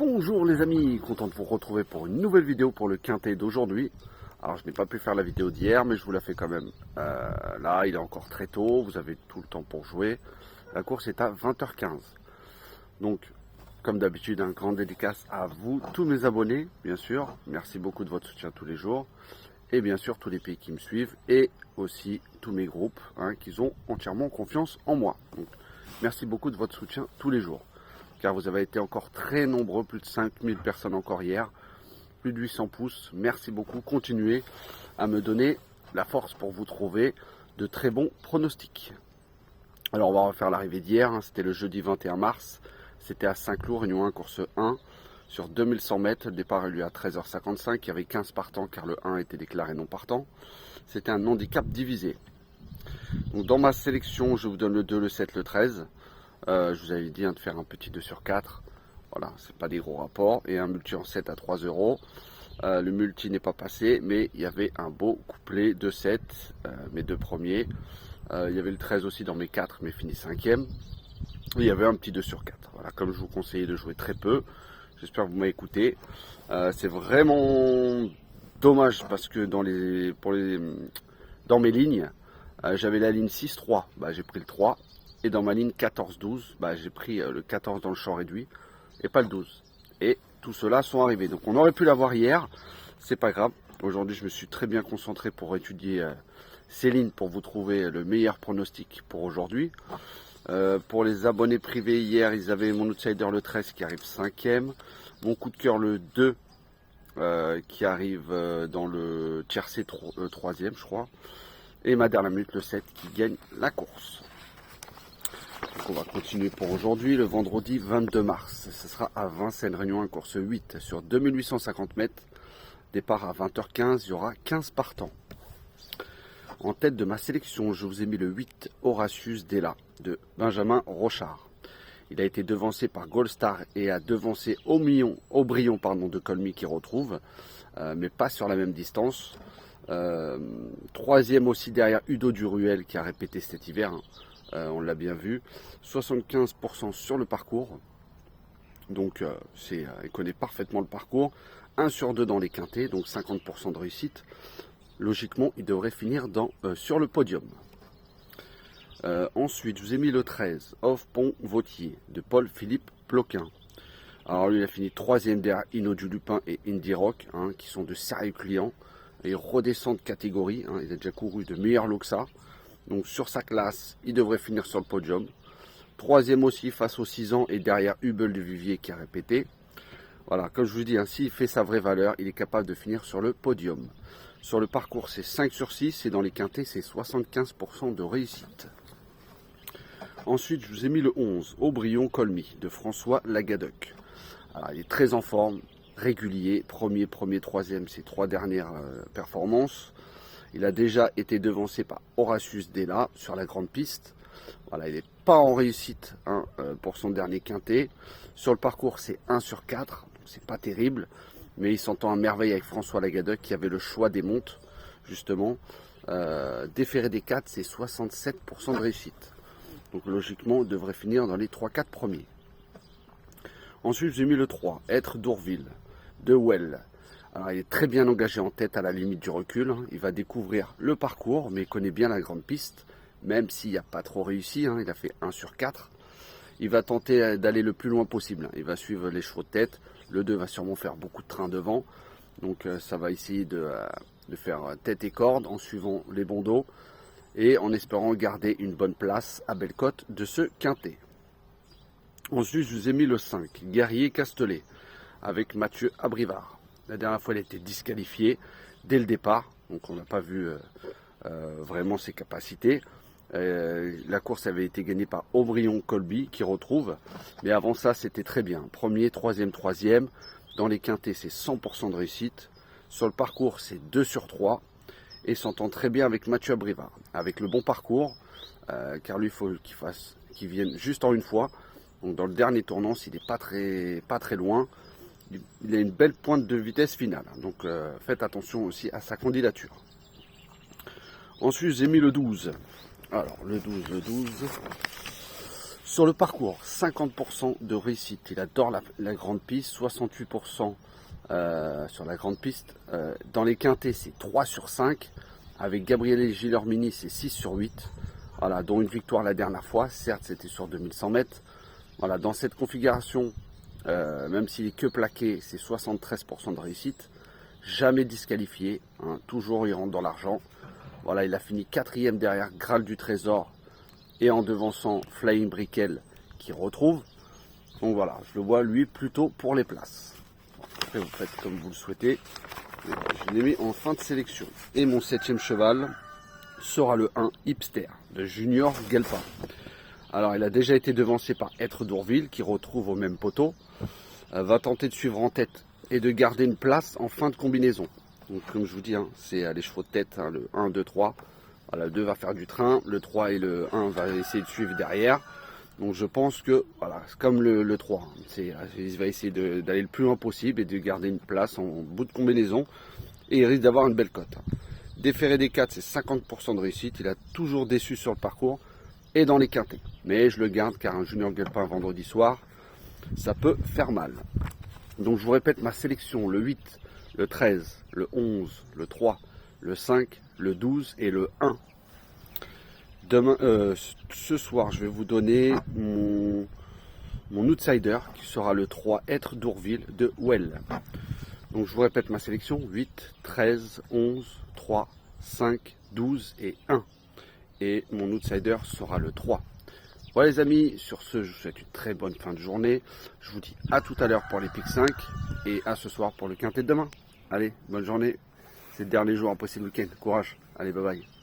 Bonjour les amis, content de vous retrouver pour une nouvelle vidéo pour le quintet d'aujourd'hui. Alors je n'ai pas pu faire la vidéo d'hier, mais je vous la fais quand même. Là, il est encore très tôt, vous avez tout le temps pour jouer. La course est à 20h15. Donc, comme d'habitude, un grand dédicace à vous, tous mes abonnés, bien sûr. Merci beaucoup de votre soutien tous les jours. Et bien sûr, tous les pays qui me suivent. Et aussi tous mes groupes qui ont entièrement confiance en moi. Donc, merci beaucoup de votre soutien tous les jours. Car vous avez été encore très nombreux, plus de 5000 personnes encore hier, plus de 800 pouces. Merci beaucoup, continuez à me donner la force pour vous trouver de très bons pronostics. Alors on va refaire l'arrivée d'hier, c'était le jeudi 21 mars, c'était à Saint-Cloud, Réunion 1, course 1, sur 2100 mètres, le départ a eu lieu à 13h55, il y avait 15 partants car le 1 était déclaré non partant. C'était un handicap divisé. Donc dans ma sélection, je vous donne le 2, le 7, le 13. Je vous avais dit de faire un petit 2 sur 4. Voilà, c'est pas des gros rapports. Et un multi en 7 à 3 €. Le multi n'est pas passé, mais il y avait un beau couplet de 7, mes deux premiers. Il y avait le 13 aussi dans mes 4, mais fini 5e. Il y avait un petit 2 sur 4. Voilà, comme je vous conseillais de jouer très peu. J'espère que vous m'avez écouté. C'est vraiment dommage parce que dans mes lignes, j'avais la ligne 6-3. J'ai pris le 3. Et dans ma ligne 14-12, j'ai pris le 14 dans le champ réduit et pas le 12. Et tout cela sont arrivés. Donc on aurait pu l'avoir hier, c'est pas grave. Aujourd'hui je me suis très bien concentré pour étudier ces lignes pour vous trouver le meilleur pronostic pour aujourd'hui. Pour les abonnés privés hier, ils avaient mon outsider le 13 qui arrive 5e. Mon coup de cœur le 2 qui arrive dans le tiercé 3e je crois. Et ma dernière minute le 7 qui gagne la course. Donc on va continuer pour aujourd'hui, le vendredi 22 mars. Ce sera à Vincennes, Réunion 1, course 8 sur 2850 mètres. Départ à 20h15, il y aura 15 partants. En tête de ma sélection, je vous ai mis le 8 Horatius Della de Benjamin Rochard. Il a été devancé par Goldstar et a devancé Aubryon de Colmy qui retrouve, mais pas sur la même distance. Troisième aussi derrière Udo Duruel qui a répété cet hiver. On l'a bien vu, 75% sur le parcours, donc il connaît parfaitement le parcours, 1 sur 2 dans les quintés, donc 50% de réussite. Logiquement, il devrait finir sur le podium. Ensuite, je vous ai mis le 13, Off Pont Vautier, de Paul-Philippe Ploquin. Alors lui, il a fini 3e derrière Inno du Lupin et Indie Rock, qui sont de sérieux clients, et il redescend de catégorie, il a déjà couru de meilleurs lots que ça. Donc sur sa classe, il devrait finir sur le podium. 3e aussi face aux 6 ans et derrière Hubel de Vivier qui a répété. Voilà, comme je vous dis, s'il fait sa vraie valeur, il est capable de finir sur le podium. Sur le parcours, c'est 5 sur 6 et dans les quintés, c'est 75% de réussite. Ensuite, je vous ai mis le 11, Aubryon Colmy de François Lagadec. Alors, il est très en forme, régulier, premier, 3e, ses 3 dernières performances. Il a déjà été devancé par Horatius Della sur la grande piste. Voilà, il n'est pas en réussite pour son dernier quintet. Sur le parcours, c'est 1 sur 4. C'est pas terrible, mais il s'entend à merveille avec François Lagadec qui avait le choix des montes, justement. Déféré des 4, c'est 67% de réussite. Donc logiquement, il devrait finir dans les 3-4 premiers. Ensuite, j'ai mis le 3, Être d'Ourville, de Well. Alors, il est très bien engagé en tête à la limite du recul. Il va découvrir le parcours, mais il connaît bien la grande piste, même s'il n'a pas trop réussi. Il a fait 1 sur 4. Il va tenter d'aller le plus loin possible. Il va suivre les chevaux de tête. Le 2 va sûrement faire beaucoup de train devant. Donc, ça va essayer de faire tête et corde en suivant les bons dos et en espérant garder une bonne place à belle cote de ce quintet. Ensuite, je vous ai mis le 5, Guerrier Castellet, avec Mathieu Abrivard. La dernière fois, il a été disqualifié dès le départ, donc on n'a pas vu vraiment ses capacités. La course avait été gagnée par Aubryon Colby qui retrouve, mais avant ça, c'était très bien. Premier, 3e, 3e. Dans les quintés, c'est 100% de réussite. Sur le parcours, c'est 2 sur 3 et s'entend très bien avec Mathieu Abrivard. Avec le bon parcours, car lui, il faut qu'il vienne juste en une fois. Donc dans le dernier tournant, s'il n'est pas très loin, il a une belle pointe de vitesse finale. Donc faites attention aussi à sa candidature. Ensuite, j'ai mis le 12. Alors, le 12. Sur le parcours, 50% de réussite. Il adore la grande piste, 68% sur la grande piste. Dans les quintés, c'est 3 sur 5. Avec Gabriele Gilormini, c'est 6 sur 8. Voilà, dont une victoire la dernière fois. Certes, c'était sur 2100 mètres. Voilà, dans cette configuration, même s'il est que plaqué, c'est 73% de réussite. Jamais disqualifié. Hein, toujours, il rentre dans l'argent. Voilà, il a fini 4e derrière Graal du Trésor et en devançant Flying Brickell qui retrouve. Donc voilà, je le vois lui plutôt pour les places. Après vous faites comme vous le souhaitez. Je l'ai mis en fin de sélection. Et mon 7e cheval sera le 1 Hipster de Junior Gelpin. Alors il a déjà été devancé par Être d'Ourville qui retrouve au même poteau. Va tenter de suivre en tête et de garder une place en fin de combinaison. Donc comme je vous dis, hein, c'est les chevaux de tête, hein, le 1, 2, 3. Voilà, le 2 va faire du train, le 3 et le 1 va essayer de suivre derrière. Donc je pense que, voilà, c'est comme le 3, il va essayer d'aller le plus loin possible et de garder une place en bout de combinaison. Et il risque d'avoir une belle cote. Déféré des 4, c'est 50% de réussite. Il a toujours déçu sur le parcours et dans les quintés. Mais je le garde car un Junior Gelpin vendredi soir, ça peut faire mal. Donc je vous répète ma sélection, le 8, le 13, le 11, le 3, le 5, le 12 et le 1. Demain, ce soir, je vais vous donner mon outsider qui sera le 3 Être d'Ourville de Well. Donc je vous répète ma sélection, 8, 13, 11, 3, 5, 12 et 1. Et mon outsider sera le 3. Voilà les amis, sur ce, je vous souhaite une très bonne fin de journée. Je vous dis à tout à l'heure pour les pics 5 et à ce soir pour le quintet de demain. Allez, bonne journée. C'est le dernier jour, après c'est le week-end. Courage. Allez, bye bye.